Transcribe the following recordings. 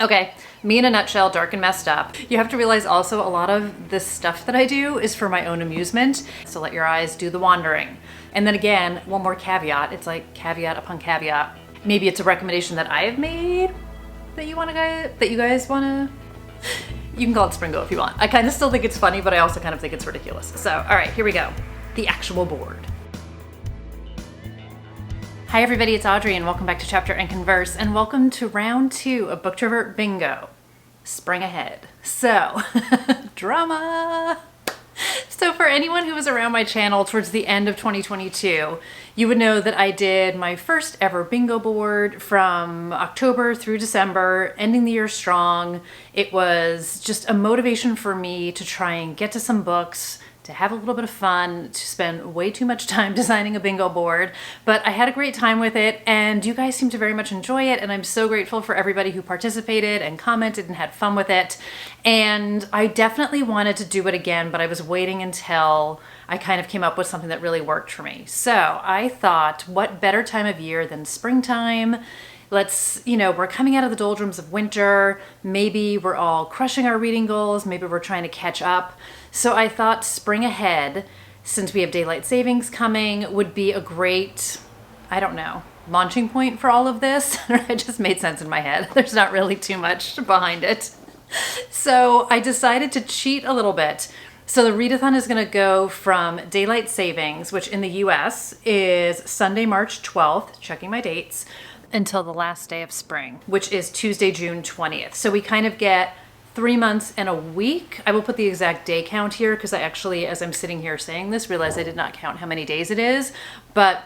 Okay, me in a nutshell, dark and messed up. You have to realize also a lot of this stuff that I do is for my own amusement. So let your eyes do the wandering. And then again, one more caveat. It's like caveat upon caveat. Maybe it's a recommendation that I have made that you guys wanna, you can call it Springo if you want. I kind of still think it's funny, but I also kind of think it's ridiculous. So, all right, here we go. The actual board. Hi everybody, it's Audrey and welcome back to Chapter and Converse and welcome to round 2 of Booktrovert Bingo. Spring ahead. So, drama! So for anyone who was around my channel towards the end of 2022, you would know that I did my first ever bingo board from October through December, ending the year strong. It was just a motivation for me to try and get to some books, to have a little bit of fun, to spend way too much time designing a bingo board, but I had a great time with it and you guys seem to very much enjoy it and I'm so grateful for everybody who participated and commented and had fun with it. And I definitely wanted to do it again, but I was waiting until I kind of came up with something that really worked for me. So I thought, what better time of year than springtime? Let's, we're coming out of the doldrums of winter. Maybe we're all crushing our reading goals. Maybe we're trying to catch up. So I thought spring ahead, since we have daylight savings coming, would be a great, launching point for all of this. It just made sense in my head. There's not really too much behind it. So I decided to cheat a little bit. So the readathon is going to go from daylight savings, which in the US is Sunday, March 12th, checking my dates, until the last day of spring, which is Tuesday, June 20th. So we kind of get 3 months and a week. I will put the exact day count here because I actually, as I'm sitting here saying this, realize I did not count how many days it is. But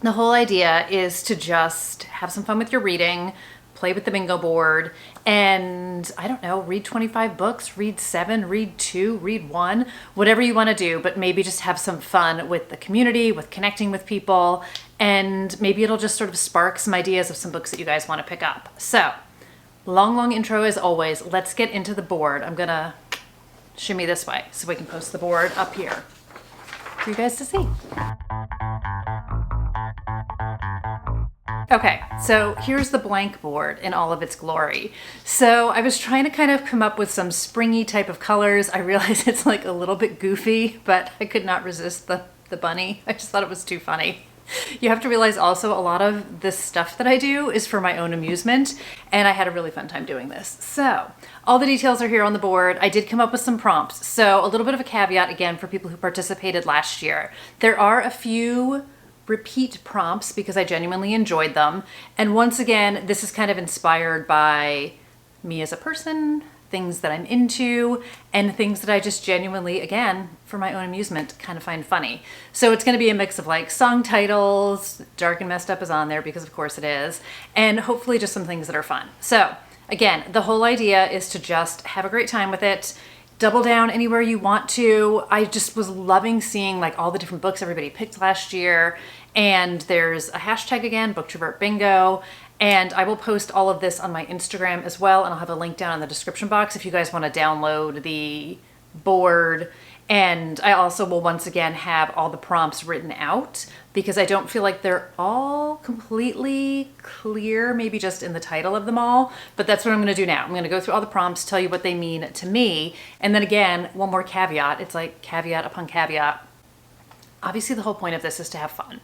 the whole idea is to just have some fun with your reading, play with the bingo board, and read 25 books, read 7, read 2, read 1, whatever you want to do, but maybe just have some fun with the community, with connecting with people, and maybe it'll just sort of spark some ideas of some books that you guys want to pick up. So, long intro as always. Let's get into the board. I'm gonna shimmy this way so we can post the board up here for you guys to see. Okay, so here's the blank board in all of its glory. So I was trying to kind of come up with some springy type of colors. I realize it's like a little bit goofy, but I could not resist the bunny. I just thought it was too funny. You have to realize also a lot of this stuff that I do is for my own amusement, and I had a really fun time doing this. So all the details are here on the board. I did come up with some prompts. So a little bit of a caveat again for people who participated last year. There are a few repeat prompts because I genuinely enjoyed them. And once again, this is kind of inspired by me as a person, things that I'm into, and things that I just genuinely, again, for my own amusement, kind of find funny. So it's gonna be a mix of like song titles, Dark and Messed Up is on there because of course it is, and hopefully just some things that are fun. So again, the whole idea is to just have a great time with it, double down anywhere you want to. I just was loving seeing like all the different books everybody picked last year, and there's a hashtag again, Booktrovert Bingo, and I will post all of this on my Instagram as well, and I'll have a link down in the description box if you guys want to download the board. And I also will once again have all the prompts written out because I don't feel like they're all completely clear, maybe just in the title of them all, but that's what I'm going to do now. I'm going to go through all the prompts, tell you what they mean to me, and then again, one more caveat. It's like caveat upon caveat. Obviously, the whole point of this is to have fun.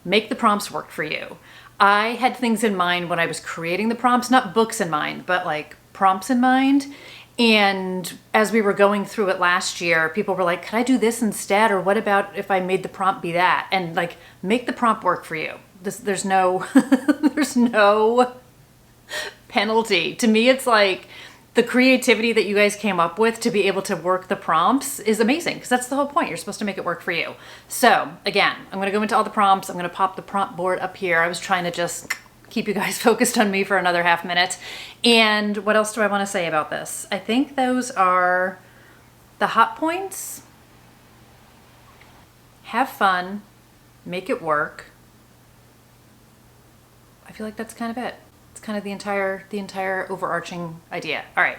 Make the prompts work for you. I had things in mind when I was creating the prompts, not books in mind, but like prompts in mind. And as we were going through it last year, people were like, could I do this instead? Or what about if I made the prompt be that? And like, make the prompt work for you. There's no, there's no penalty. To me, it's like the creativity that you guys came up with to be able to work the prompts is amazing because that's the whole point. You're supposed to make it work for you. So again, I'm going to go into all the prompts. I'm going to pop the prompt board up here. I was trying to just keep you guys focused on me for another half minute. And what else do I want to say about this? I think those are the hot points. Have fun, make it work. I feel like that's kind of it. It's kind of the entire overarching idea. All right,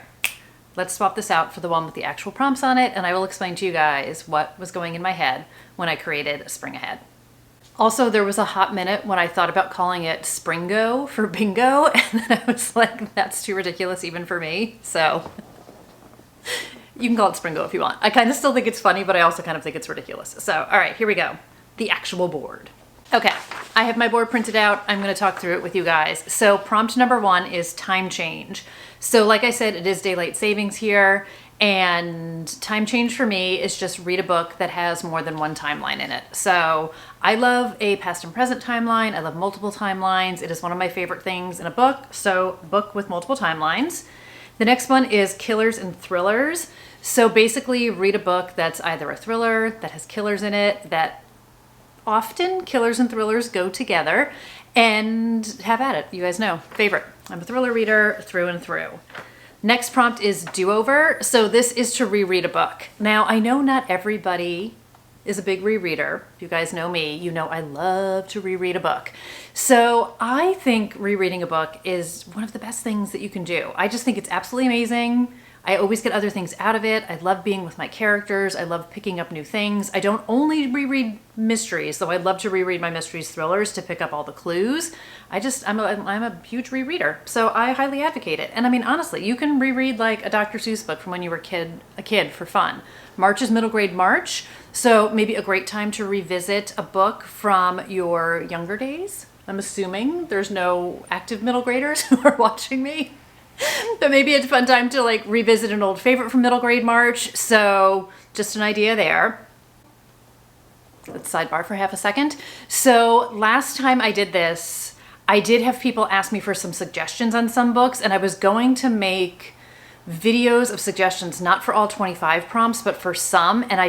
let's swap this out for the one with the actual prompts on it, and I will explain to you guys what was going in my head when I created Spring Ahead. Also, there was a hot minute when I thought about calling it Springo for bingo, and then I was like, that's too ridiculous even for me. So you can call it Springo if you want. I kind of still think it's funny, but I also kind of think it's ridiculous. So, all right, here we go. The actual board. Okay, I have my board printed out. I'm going to talk through it with you guys. So prompt number 1 is time change. So like I said, it is daylight savings here. And time change for me is just read a book that has more than one timeline in it. So I love a past and present timeline. I love multiple timelines. It is one of my favorite things in a book. So book with multiple timelines. The next one is killers and thrillers. So basically read a book that's either a thriller, that has killers in it, that often killers and thrillers go together, and have at it. You guys know, favorite. I'm a thriller reader through and through. Next prompt is do-over. So this is to reread a book. Now, I know not everybody is a big rereader. If you guys know me, you know I love to reread a book. So I think rereading a book is one of the best things that you can do. I just think it's absolutely amazing. I always get other things out of it. I love being with my characters. I love picking up new things. I don't only reread mysteries, though I love to reread my mysteries thrillers to pick up all the clues. I'm a huge rereader, so I highly advocate it. And I mean, honestly, you can reread like a Dr. Seuss book from when you were a kid for fun. March is middle grade March, so maybe a great time to revisit a book from your younger days. I'm assuming there's no active middle graders who are watching me. But maybe it's a fun time to like revisit an old favorite from middle grade March. So just an idea there. Let's sidebar for half a second. So last time I did this, I did have people ask me for some suggestions on some books, and I was going to make videos of suggestions, not for all 25 prompts, but for some, and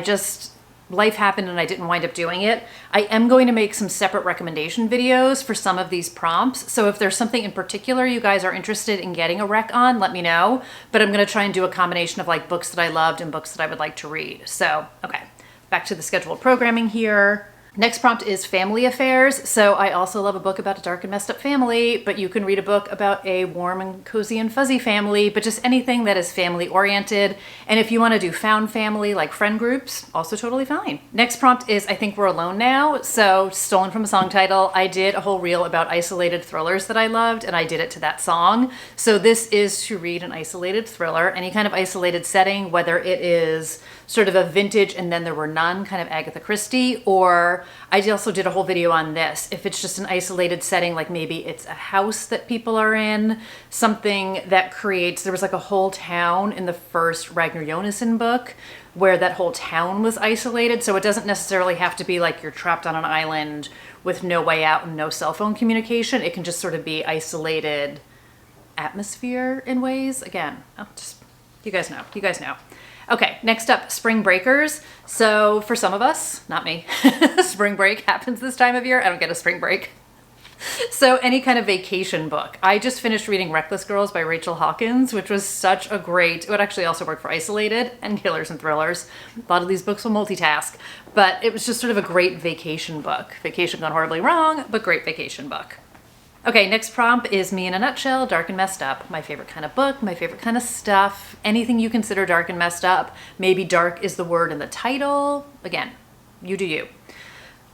life happened and I didn't wind up doing it. I am going to make some separate recommendation videos for some of these prompts. So if there's something in particular you guys are interested in getting a rec on, let me know. But I'm going to try and do a combination of like books that I loved and books that I would like to read. So, okay, back to the scheduled programming here. Next prompt is family affairs. So I also love a book about a dark and messed up family, but you can read a book about a warm and cozy and fuzzy family, but just anything that is family oriented. And if you want to do found family, like friend groups, also totally fine. Next prompt is I Think We're Alone Now. So stolen from a song title. I did a whole reel about isolated thrillers that I loved, and I did it to that song. So this is to read an isolated thriller, any kind of isolated setting, whether it is sort of a vintage and then there were none, kind of Agatha Christie, or I also did a whole video on this. If it's just an isolated setting, like maybe it's a house that people are in, something that there was like a whole town in the first Ragnar Jonasson book where that whole town was isolated. So it doesn't necessarily have to be like you're trapped on an island with no way out and no cell phone communication. It can just sort of be isolated atmosphere in ways. Again, you guys know. Okay, next up, spring breakers. So for some of us, not me, spring break happens this time of year. I don't get a spring break. So any kind of vacation book. I just finished reading Reckless Girls by Rachel Hawkins, which was such a great, it would actually also work for isolated and killers and thrillers. A lot of these books will multitask, but it was just sort of a great vacation book. Vacation gone horribly wrong, but great vacation book. Okay, next prompt is Me in a Nutshell, Dark and Messed Up. My favorite kind of book, my favorite kind of stuff, anything you consider dark and messed up. Maybe dark is the word in the title. Again, you do you.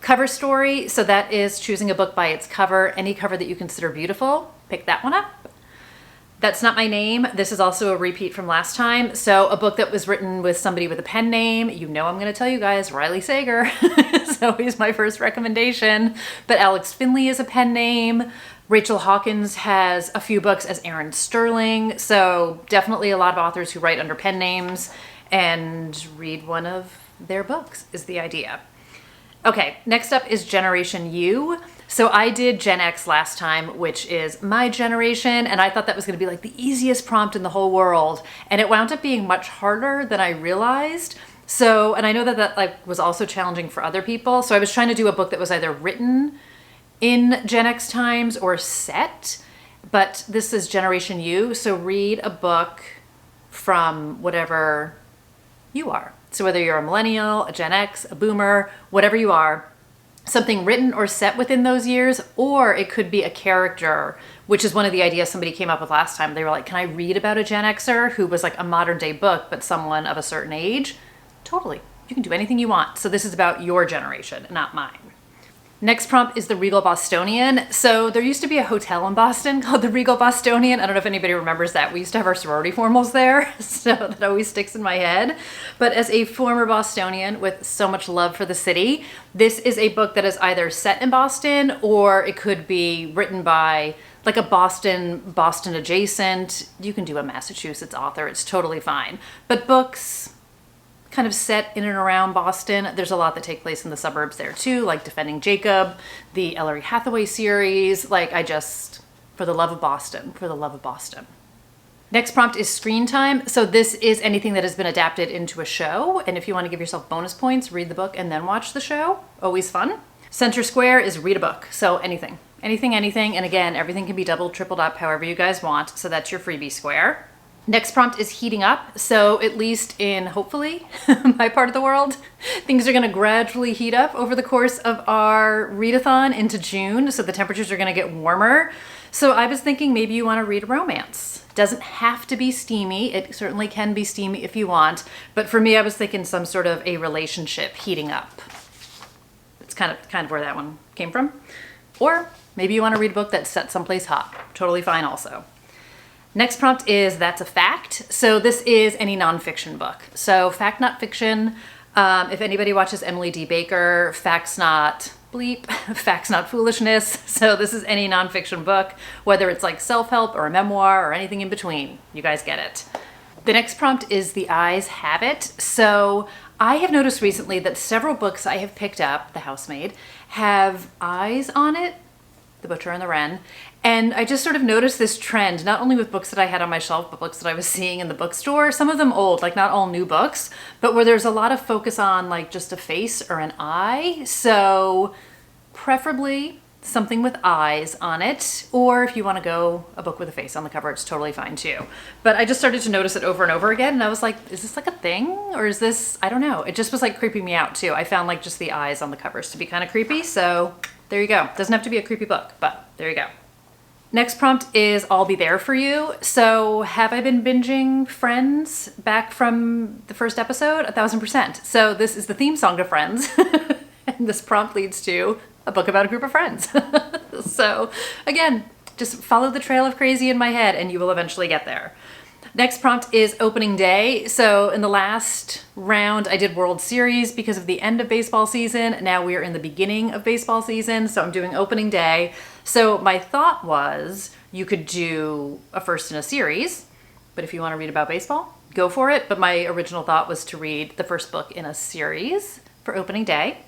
Cover story, so that is choosing a book by its cover. Any cover that you consider beautiful, pick that one up. That's Not My Name. This is also a repeat from last time. So a book that was written with somebody with a pen name. You know I'm going to tell you guys, Riley Sager is always my first recommendation. But Alex Finley is a pen name. Rachel Hawkins has a few books as Erin Sterling. So definitely a lot of authors who write under pen names, and read one of their books is the idea. Okay, next up is Generation U. So I did Gen X last time, which is my generation, and I thought that was going to be like the easiest prompt in the whole world, and it wound up being much harder than I realized. So, and I know that like was also challenging for other people. So I was trying to do a book that was either written in Gen X times or set, but this is Generation U. So read a book from whatever you are. So whether you're a millennial, a Gen X, a boomer, whatever you are, something written or set within those years, or it could be a character, which is one of the ideas somebody came up with last time. They were like, can I read about a Gen Xer who was like a modern day book, but someone of a certain age? Totally. You can do anything you want. So this is about your generation, not mine. Next prompt is the Regal Bostonian. So there used to be a hotel in Boston called the Regal Bostonian. I don't know if anybody remembers that. We used to have our sorority formals there, so that always sticks in my head. But as a former Bostonian with so much love for the city, this is a book that is either set in Boston or it could be written by like a Boston adjacent. You can do a Massachusetts author, it's totally fine. But books kind of set in and around Boston. There's a lot that take place in the suburbs there too, like Defending Jacob, the Ellery Hathaway series. Like for the love of Boston, for the love of Boston. Next prompt is screen time. So this is anything that has been adapted into a show. And if you want to give yourself bonus points, read the book and then watch the show. Always fun. Center square is read a book. So anything. And again, everything can be doubled, tripled up, however you guys want. So that's your freebie square. Next prompt is heating up. So at least in, hopefully, my part of the world, things are gonna gradually heat up over the course of our readathon into June. So the temperatures are gonna get warmer. So I was thinking maybe you wanna read a romance. Doesn't have to be steamy. It certainly can be steamy if you want. But for me, I was thinking some sort of a relationship heating up. It's kind of where that one came from. Or maybe you wanna read a book that's set someplace hot. Totally fine also. Next prompt is That's a Fact. So this is any nonfiction book. So fact, not fiction. If anybody watches Emily D. Baker, facts not bleep, facts not foolishness. So this is any nonfiction book, whether it's like self-help or a memoir or anything in between. You guys get it. The next prompt is The Eyes Have It. So I have noticed recently that several books I have picked up, The Housemaid, have eyes on it, The Butcher and the Wren. And I just sort of noticed this trend, not only with books that I had on my shelf, but books that I was seeing in the bookstore, some of them old, like not all new books, but where there's a lot of focus on like just a face or an eye. So preferably something with eyes on it, or if you want to go a book with a face on the cover, it's totally fine too. But I just started to notice it over and over again, and I was like, is this like a thing? Or is this, I don't know. It just was like creeping me out too. I found like just the eyes on the covers to be kind of creepy. So there you go. Doesn't have to be a creepy book, but there you go. Next prompt is I'll Be There For You. So have I been binging Friends back from the first episode? 1000%. So this is the theme song to Friends. And this prompt leads to a book about a group of friends. So again, just follow the trail of crazy in my head and you will eventually get there. Next prompt is opening day. So in the last round, I did World Series because of the end of baseball season. Now we are in the beginning of baseball season. So I'm doing opening day. So my thought was you could do a first in a series, but if you want to read about baseball, go for it. But my original thought was to read the first book in a series for opening day.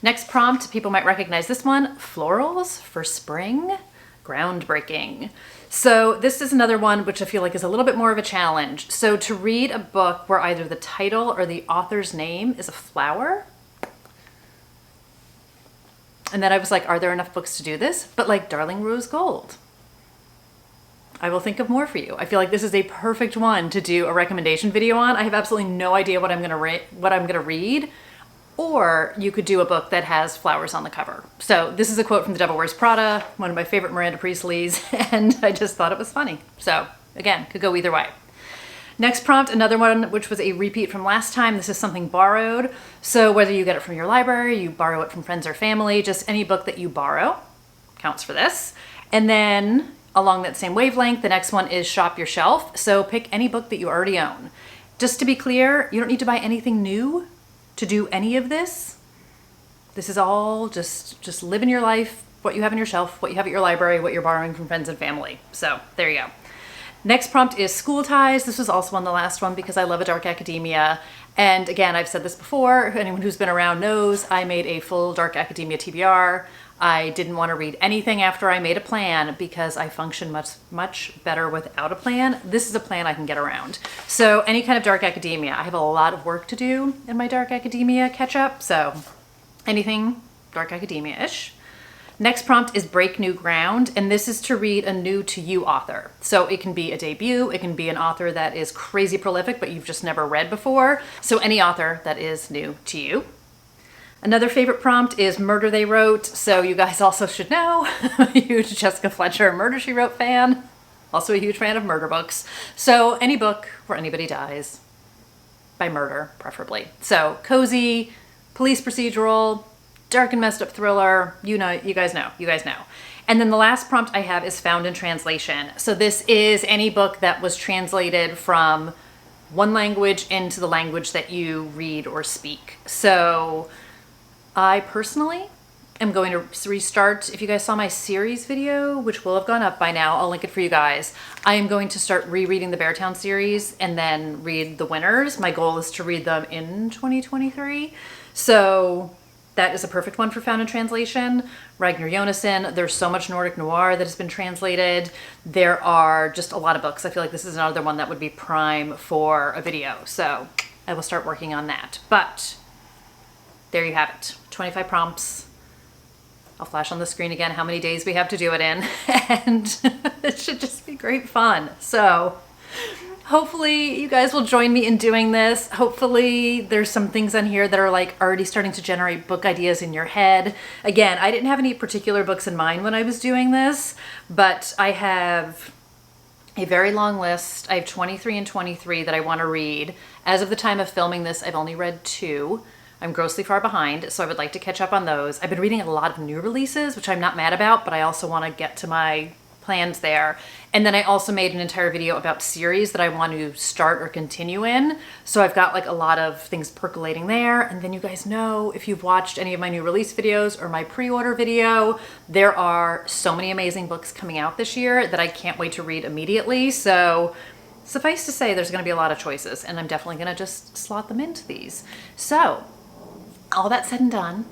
Next prompt, people might recognize this one, Florals for Spring, groundbreaking. So this is another one which I feel like is a little bit more of a challenge. So to read a book where either the title or the author's name is a flower. And then I was like, are there enough books to do this? But like Darling Rose Gold. I will think of more for you. I feel like this is a perfect one to do a recommendation video on. I have absolutely no idea what I'm gonna read. Or you could do a book that has flowers on the cover. So this is a quote from The Devil Wears Prada, one of my favorite Miranda Priestley's, and I just thought it was funny. So again, could go either way. Next prompt, another one which was a repeat from last time. This is something borrowed. So whether you get it from your library, you borrow it from friends or family, just any book that you borrow counts for this. And then along that same wavelength, the next one is shop your shelf. So pick any book that you already own. Just to be clear, you don't need to buy anything new to do any of this. This is all just living your life, what you have in your shelf, what you have at your library, what you're borrowing from friends and family. So there you go. Next prompt is school ties. This was also on the last one because I love a dark academia. And again, I've said this before, anyone who's been around knows I made a full dark academia TBR. I didn't want to read anything after I made a plan because I function much better without a plan. This is a plan I can get around. So any kind of dark academia, I have a lot of work to do in my dark academia catch up. So anything dark academia-ish. Next prompt is break new ground. And this is to read a new to you author. So it can be a debut. It can be an author that is crazy prolific, but you've just never read before. So any author that is new to you. Another favorite prompt is Murder They Wrote. So you guys also should know, I'm a huge Jessica Fletcher Murder, She Wrote fan. Also a huge fan of murder books. So any book where anybody dies, by murder preferably. So cozy, police procedural, dark and messed up thriller. You know, you guys know. And then the last prompt I have is found in translation. So this is any book that was translated from one language into the language that you read or speak. So I personally am going to restart, if you guys saw my series video, which will have gone up by now, I'll link it for you guys. I am going to start rereading the Beartown series and then read the winners. My goal is to read them in 2023. So that is a perfect one for found in translation. Ragnar Jonasson, there's so much Nordic noir that has been translated. There are just a lot of books. I feel like this is another one that would be prime for a video. So I will start working on that. But there you have it, 25 prompts. I'll flash on the screen again how many days we have to do it in, and it should just be great fun. So hopefully you guys will join me in doing this. Hopefully there's some things on here that are like already starting to generate book ideas in your head. Again, I didn't have any particular books in mind when I was doing this, but I have a very long list. I have 23 and 23 that I want to read. As of the time of filming this, I've only read 2. I'm grossly far behind, so I would like to catch up on those. I've been reading a lot of new releases, which I'm not mad about, but I also want to get to my plans there. And then I also made an entire video about series that I want to start or continue in. So I've got like a lot of things percolating there. And then you guys know, if you've watched any of my new release videos or my pre-order video, there are so many amazing books coming out this year that I can't wait to read immediately. So suffice to say, there's going to be a lot of choices, and I'm definitely going to just slot them into these. So all that said and done,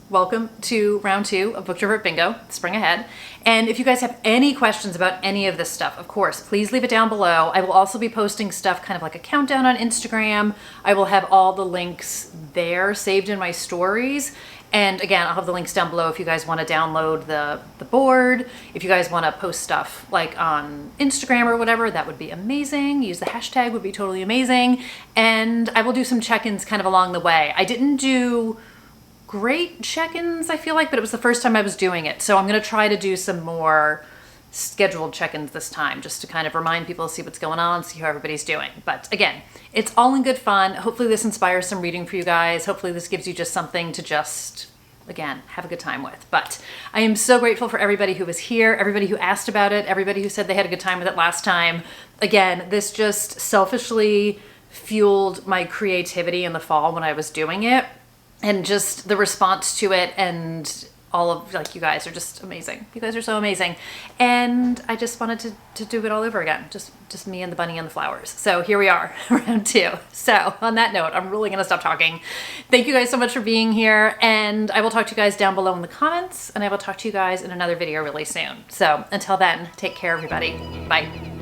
welcome to round 2 of Booktrovert Bingo, spring ahead. And if you guys have any questions about any of this stuff, of course, please leave it down below. I will also be posting stuff kind of like a countdown on Instagram. I will have all the links there saved in my stories. And again, I'll have the links down below if you guys want to download the board. If you guys want to post stuff like on Instagram or whatever, that would be amazing. Use the hashtag, would be totally amazing. And I will do some check-ins kind of along the way. I didn't do great check-ins, I feel like, but it was the first time I was doing it. So I'm going to try to do some more scheduled check-ins this time, just to kind of remind people, see what's going on, see how everybody's doing. But again, it's all in good fun. Hopefully this inspires some reading for you guys. Hopefully this gives you just something to just, again, have a good time with. But I am so grateful for everybody who was here, everybody who asked about it, everybody who said they had a good time with it last time. Again, this just selfishly fueled my creativity in the fall when I was doing it. And just the response to it, and all of, like, you guys are just amazing. You guys are so amazing. And I just wanted to do it all over again. Just me and the bunny and the flowers. So here we are, round 2. So on that note, I'm really going to stop talking. Thank you guys so much for being here. And I will talk to you guys down below in the comments. And I will talk to you guys in another video really soon. So until then, take care, everybody. Bye.